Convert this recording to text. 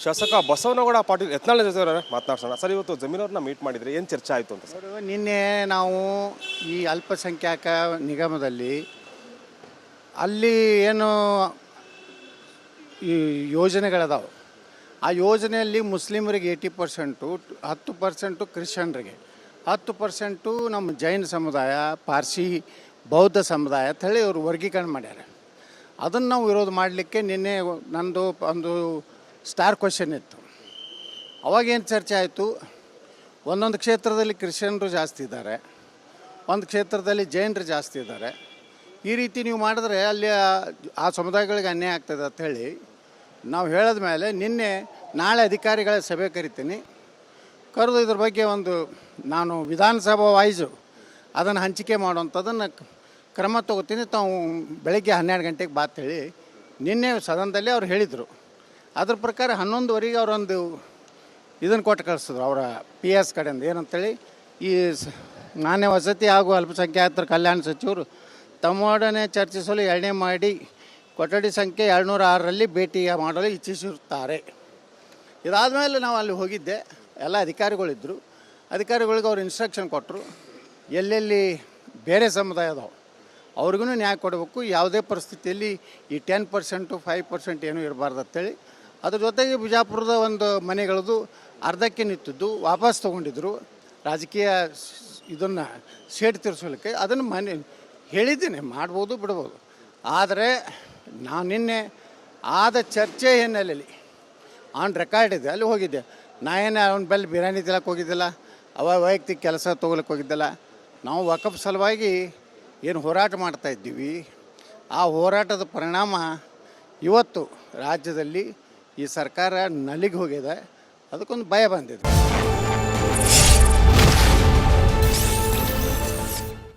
ಶಾಸಕ ಬಸವನಗೌಡ ಪಾಟೀಲ್ ಯತ್ನಾಳ್ ಜೊತೆ ಮಾತನಾಡ್ಸೋಣ. ಸರ್, ಇವತ್ತು ಜಮೀನವ್ರನ್ನ ಮೀಟ್ ಮಾಡಿದ್ರೆ ಏನು ಚರ್ಚೆ ಆಯಿತು ಅಂತ ಸರ್? ನಿನ್ನೆ ನಾವು ಈ ಅಲ್ಪಸಂಖ್ಯಾತ ನಿಗಮದಲ್ಲಿ ಅಲ್ಲಿ ಏನು ಈ ಯೋಜನೆಗಳದಾವೆ, ಆ ಯೋಜನೆಯಲ್ಲಿ ಮುಸ್ಲಿಮರಿಗೆ 80%, 10% ಕ್ರಿಶ್ಚಿಯನ್ರಿಗೆ, 10% ನಮ್ಮ ಜೈನ ಸಮುದಾಯ, ಪಾರ್ಸಿ ಬೌದ್ಧ ಸಮುದಾಯ ಅಂತ ಹೇಳಿ ಅವರು ವರ್ಗೀಕರಣ ಮಾಡ್ಯಾರ. ಅದನ್ನು ನಾವು ವಿರೋಧ ಮಾಡಲಿಕ್ಕೆ ನಿನ್ನೆ ನಂದು ಒಂದು ಸ್ಟಾರ್ ಕ್ವೆಶ್ಚನ್ ಇತ್ತು. ಅವಾಗೇನು ಚರ್ಚೆ ಆಯಿತು, ಒಂದೊಂದು ಕ್ಷೇತ್ರದಲ್ಲಿ ಕ್ರಿಶ್ಚಿಯನ್ರು ಜಾಸ್ತಿ ಇದ್ದಾರೆ, ಒಂದು ಕ್ಷೇತ್ರದಲ್ಲಿ ಜೈನರು ಜಾಸ್ತಿ ಇದ್ದಾರೆ. ಈ ರೀತಿ ನೀವು ಮಾಡಿದ್ರೆ ಅಲ್ಲಿ ಆ ಸಮುದಾಯಗಳಿಗೆ ಅನ್ಯಾಯ ಆಗ್ತದೆ ಅಂಥೇಳಿ ನಾವು ಹೇಳಿದ ಮೇಲೆ ನಿನ್ನೆ ನಾಳೆ ಅಧಿಕಾರಿಗಳ ಸಭೆ ಕರಿತೀನಿ. ಕರೆದು ಇದ್ರ ಬಗ್ಗೆ ಒಂದು ನಾನು ವಿಧಾನಸಭಾ ವಾಯ್ಸು ಅದನ್ನು ಹಂಚಿಕೆ ಮಾಡುವಂಥದ್ದನ್ನು ಕ್ರಮ ತೊಗೋತೀನಿ. ತಾವು ಬೆಳಗ್ಗೆ 12 ಗಂಟೆಗೆ ಬಾತೇಳಿ ನಿನ್ನೆ ಸದನದಲ್ಲಿ ಅವ್ರು ಹೇಳಿದರು. ಅದ್ರ ಪ್ರಕಾರ 11ವರೆಗೆ ಅವರೊಂದು ಇದನ್ನು ಕೊಟ್ಟು ಕಳಿಸಿದ್ರು ಅವರ PS ಕಡೆಯಿಂದ. ಏನಂತೇಳಿ, ಈ ಮಾನ್ಯ ವಸತಿ ಹಾಗೂ ಅಲ್ಪಸಂಖ್ಯಾತರ ಕಲ್ಯಾಣ ಸಚಿವರು ತಮ್ಮೊಡನೆ ಚರ್ಚಿಸಲು 2ನೇ ಮಾಡಿ ಕೊಠಡಿ ಸಂಖ್ಯೆ 206ರಲ್ಲಿ ಭೇಟಿ ಮಾಡಲು ಇಚ್ಛಿಸಿರುತ್ತಾರೆ. ಇದಾದ ಮೇಲೆ ನಾವು ಅಲ್ಲಿ ಹೋಗಿದ್ದೆ. ಎಲ್ಲ ಅಧಿಕಾರಿಗಳಿದ್ದರು. ಅಧಿಕಾರಿಗಳಿಗೆ ಅವ್ರು ಇನ್ಸ್ಟ್ರಕ್ಷನ್ ಕೊಟ್ಟರು, ಎಲ್ಲೆಲ್ಲಿ ಬೇರೆ ಸಮುದಾಯ ಅದಾವೆ ಅವ್ರಿಗೂ ನ್ಯಾಯ ಕೊಡಬೇಕು, ಯಾವುದೇ ಪರಿಸ್ಥಿತಿಯಲ್ಲಿ ಈ 10%, 5% ಏನೂ ಇರಬಾರ್ದು ಅಂತೇಳಿ. ಅದ್ರ ಜೊತೆಗೆ ಬಿಜಾಪುರದ ಒಂದು ಮನೆಗಳದು ಅರ್ಧಕ್ಕೆ ನಿಂತಿದ್ದು ವಾಪಸ್ ತೊಗೊಂಡಿದ್ರು ರಾಜಕೀಯ ಇದನ್ನು ಸೇಡು ತೀರಿಸಲಿಕ್ಕೆ. ಅದನ್ನು ಹೇಳಿದ್ದೀನಿ, ಮಾಡ್ಬೋದು ಬಿಡ್ಬೋದು. ಆದರೆ ನಾನು ನಿನ್ನೆ ಆದ ಚರ್ಚೆ ಹಿನ್ನೆಲೆಯಲ್ಲಿ ಆನ್ ರೆಕಾರ್ಡ್ ಇದೆ, ಅಲ್ಲಿ ಹೋಗಿದ್ದೆ. ನಾ ಏನು ಅವನ ಬೆಲ್ಲಿ ಬಿರಿಯಾನಿ ತಿನ್ನಕ್ಕೆ ಹೋಗಿದ್ದಿಲ್ಲ, ವೈಯಕ್ತಿಕ ಕೆಲಸ ತೊಗೊಳಕ್ಕೆ ಹೋಗಿದ್ದಿಲ್ಲ. ನಾವು ವಕಫ್ ಸಲುವಾಗಿ ಏನು ಹೋರಾಟ ಮಾಡ್ತಾಯಿದ್ದೀವಿ, ಆ ಹೋರಾಟದ ಪರಿಣಾಮ ಇವತ್ತು ರಾಜ್ಯದಲ್ಲಿ ಈ ಸರ್ಕಾರ ನಲಿಗೆ ಹೋಗಿದೆ. ಅದಕ್ಕೊಂದು ಭಯ ಬಂದಿದೆ.